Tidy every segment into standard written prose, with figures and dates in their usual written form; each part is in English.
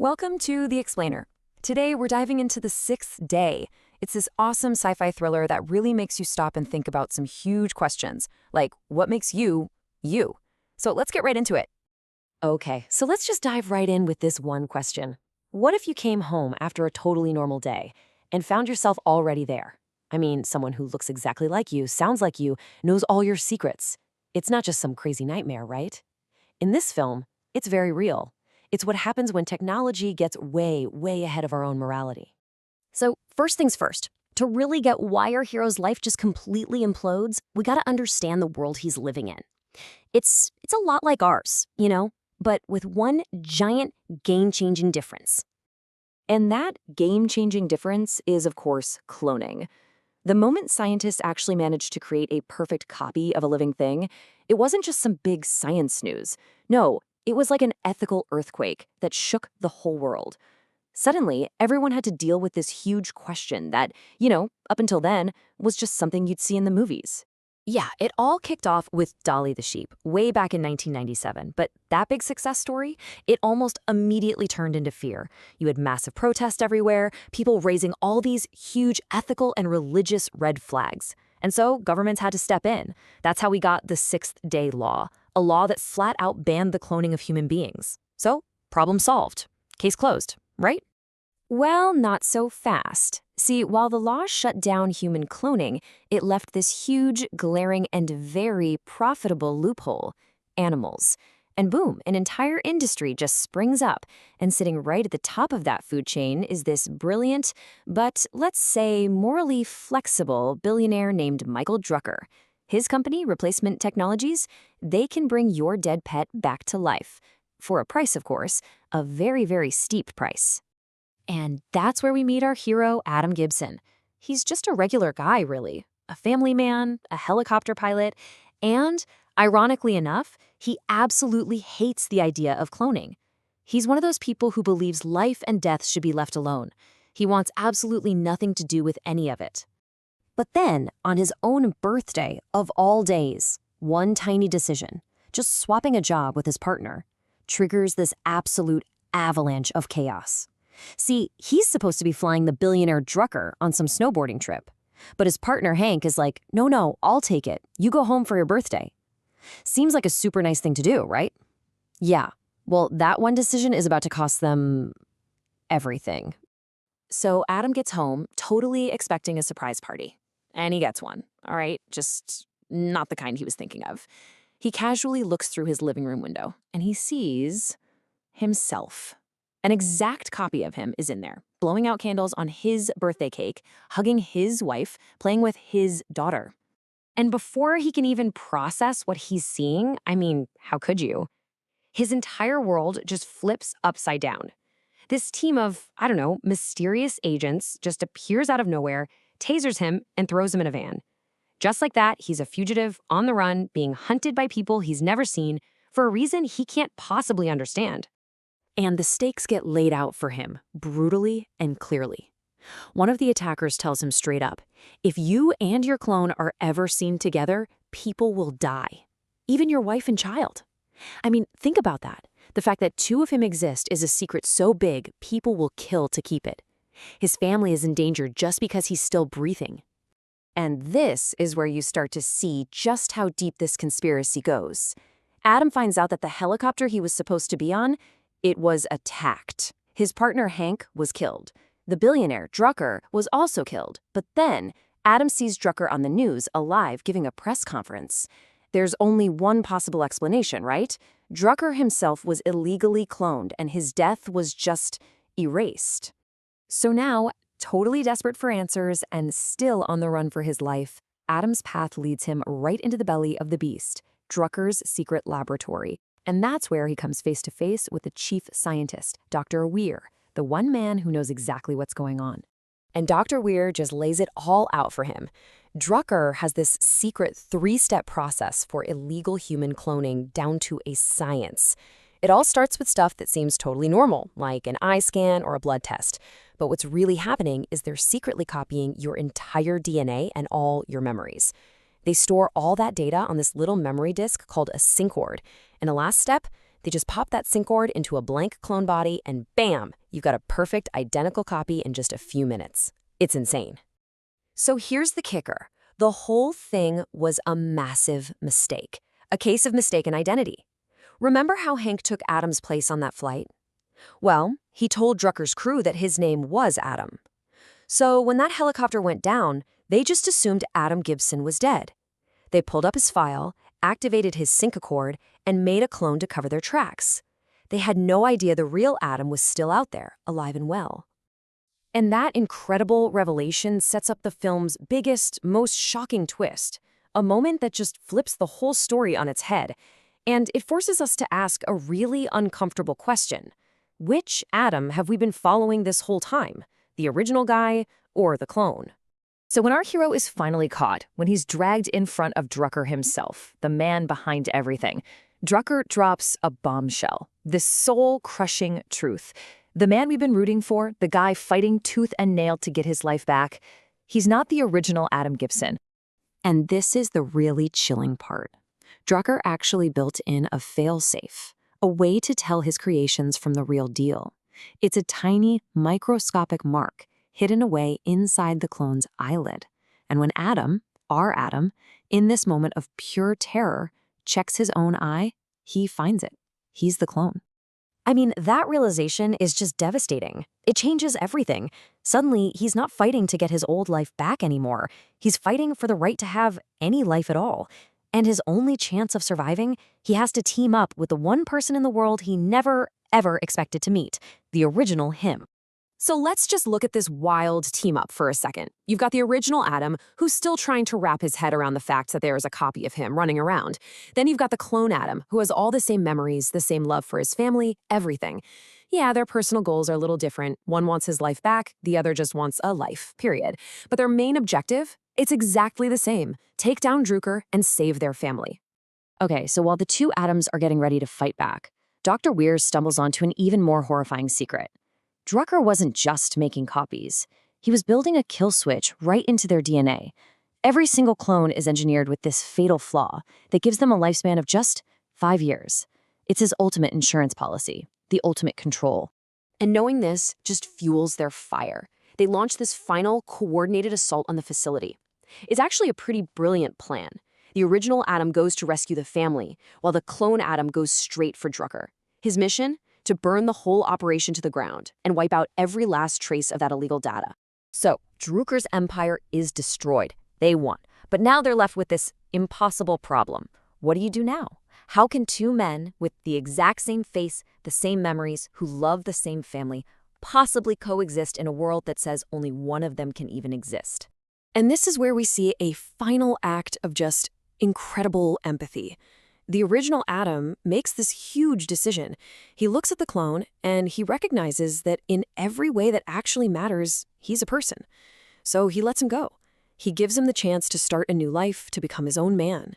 Welcome to The Explainer. Today, we're diving into The Sixth Day. It's this awesome sci-fi thriller that really makes you stop and think about some huge questions, like what makes you, you? So let's get right into it. Okay, so let's just dive right in with this one question. What if you came home after a totally normal day and found yourself already there? I mean, someone who looks exactly like you, sounds like you, knows all your secrets. It's not just some crazy nightmare, right? In this film, it's very real. It's what happens when technology gets way, way ahead of our own morality. So, first things first, to really get why our hero's life just completely implodes, we gotta understand the world he's living in. It's a lot like ours, but with one giant game-changing difference. And that game-changing difference is, of course, cloning. The moment scientists actually managed to create a perfect copy of a living thing, it wasn't just some big science news. No, it was like an ethical earthquake that shook the whole world. Suddenly, everyone had to deal with this huge question that, up until then, was just something you'd see in the movies. Yeah, it all kicked off with Dolly the sheep, way back in 1997. But that big success story, it almost immediately turned into fear. You had massive protests everywhere, people raising all these huge ethical and religious red flags. And so governments had to step in. That's how we got the Sixth Day Law, a law that flat out banned the cloning of human beings. So, problem solved. Case closed, right? Well, not so fast. See, while the law shut down human cloning, it left this huge, glaring, and very profitable loophole: animals. And boom, an entire industry just springs up, and sitting right at the top of that food chain is this brilliant, but let's say morally flexible billionaire named Michael Drucker. His company, Replacement Technologies, they can bring your dead pet back to life. For a price, of course, a very, very steep price. And that's where we meet our hero, Adam Gibson. He's just a regular guy, really. A family man, a helicopter pilot, and, ironically enough, he absolutely hates the idea of cloning. He's one of those people who believes life and death should be left alone. He wants absolutely nothing to do with any of it. But then, on his own birthday of all days, one tiny decision, just swapping a job with his partner, triggers this absolute avalanche of chaos. See, he's supposed to be flying the billionaire Drucker on some snowboarding trip. But his partner Hank is like, no, I'll take it. You go home for your birthday. Seems like a super nice thing to do, right? Yeah, well, that one decision is about to cost them everything. So Adam gets home, totally expecting a surprise party. And he gets one, all right? Just not the kind he was thinking of. He casually looks through his living room window, and he sees himself. An exact copy of him is in there, blowing out candles on his birthday cake, hugging his wife, playing with his daughter. And before he can even process what he's seeing, I mean, how could you? His entire world just flips upside down. This team of, mysterious agents just appears out of nowhere, tasers him, and throws him in a van. Just like that, he's a fugitive, on the run, being hunted by people he's never seen for a reason he can't possibly understand. And the stakes get laid out for him, brutally and clearly. One of the attackers tells him straight up, if you and your clone are ever seen together, people will die. Even your wife and child. I mean, think about that. The fact that two of him exist is a secret so big, people will kill to keep it. His family is in danger just because he's still breathing. And this is where you start to see just how deep this conspiracy goes. Adam finds out that the helicopter he was supposed to be on, it was attacked. His partner Hank was killed. The billionaire Drucker was also killed. But then, Adam sees Drucker on the news, alive, giving a press conference. There's only one possible explanation, right? Drucker himself was illegally cloned, and his death was just erased. So now, totally desperate for answers and still on the run for his life, Adam's path leads him right into the belly of the beast, Drucker's secret laboratory. And that's where he comes face to face with the chief scientist, Dr. Weir, the one man who knows exactly what's going on. And Dr. Weir just lays it all out for him. Drucker has this secret 3-step process for illegal human cloning down to a science. It all starts with stuff that seems totally normal, like an eye scan or a blood test. But what's really happening is they're secretly copying your entire DNA and all your memories. They store all that data on this little memory disk called a sync ward. And the last step, They just pop that sync cord into a blank clone body and bam, you've got a perfect identical copy in just a few minutes. It's insane. So here's the kicker. The whole thing was a massive mistake, a case of mistaken identity. Remember how Hank took Adam's place on that flight? Well, he told Drucker's crew that his name was Adam. So when that helicopter went down, they just assumed Adam Gibson was dead. They pulled up his file, activated his sync accord, and made a clone to cover their tracks. They had no idea the real Adam was still out there, alive and well. And that incredible revelation sets up the film's biggest, most shocking twist, a moment that just flips the whole story on its head. And it forces us to ask a really uncomfortable question. Which Adam have we been following this whole time? The original guy or the clone? So when our hero is finally caught, when he's dragged in front of Drucker himself, the man behind everything, Drucker drops a bombshell, this soul-crushing truth. The man we've been rooting for, the guy fighting tooth and nail to get his life back, he's not the original Adam Gibson. And this is the really chilling part. Drucker actually built in a fail-safe, a way to tell his creations from the real deal. It's a tiny, microscopic mark hidden away inside the clone's eyelid. And when Adam, our Adam, in this moment of pure terror, checks his own eye, he finds it. He's the clone. I mean, that realization is just devastating. It changes everything. Suddenly, he's not fighting to get his old life back anymore. He's fighting for the right to have any life at all. And his only chance of surviving, he has to team up with the one person in the world he never, ever expected to meet, the original him. So let's just look at this wild team-up for a second. You've got the original Adam, who's still trying to wrap his head around the fact that there is a copy of him running around. Then you've got the clone Adam, who has all the same memories, the same love for his family, everything. Yeah, their personal goals are a little different. One wants his life back, the other just wants a life, period. But their main objective, it's exactly the same. Take down Drucker and save their family. Okay, so while the two Adams are getting ready to fight back, Dr. Weir stumbles onto an even more horrifying secret. Drucker wasn't just making copies. He was building a kill switch right into their DNA. Every single clone is engineered with this fatal flaw that gives them a lifespan of just 5 years. It's his ultimate insurance policy, the ultimate control. And knowing this just fuels their fire. They launch this final, coordinated assault on the facility. It's actually a pretty brilliant plan. The original Adam goes to rescue the family, while the clone Adam goes straight for Drucker. His mission? To burn the whole operation to the ground and wipe out every last trace of that illegal data. So, Drucker's empire is destroyed. They won. But now they're left with this impossible problem. What do you do now? How can two men with the exact same face, the same memories, who love the same family, possibly coexist in a world that says only one of them can even exist? And this is where we see a final act of just incredible empathy. The original Adam makes this huge decision. He looks at the clone, and he recognizes that in every way that actually matters, he's a person. So he lets him go. He gives him the chance to start a new life, to become his own man.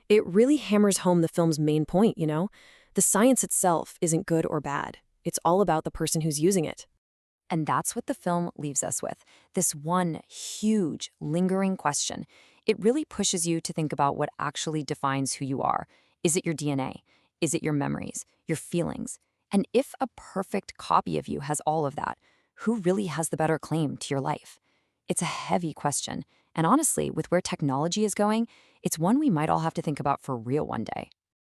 It really hammers home the film's main point, you know? The science itself isn't good or bad. It's all about the person who's using it. And that's what the film leaves us with, this one huge, lingering question. It really pushes you to think about what actually defines who you are. Is it your DNA? Is it your memories, your feelings? And if a perfect copy of you has all of that, who really has the better claim to your life? It's a heavy question. And honestly, with where technology is going, it's one we might all have to think about for real one day.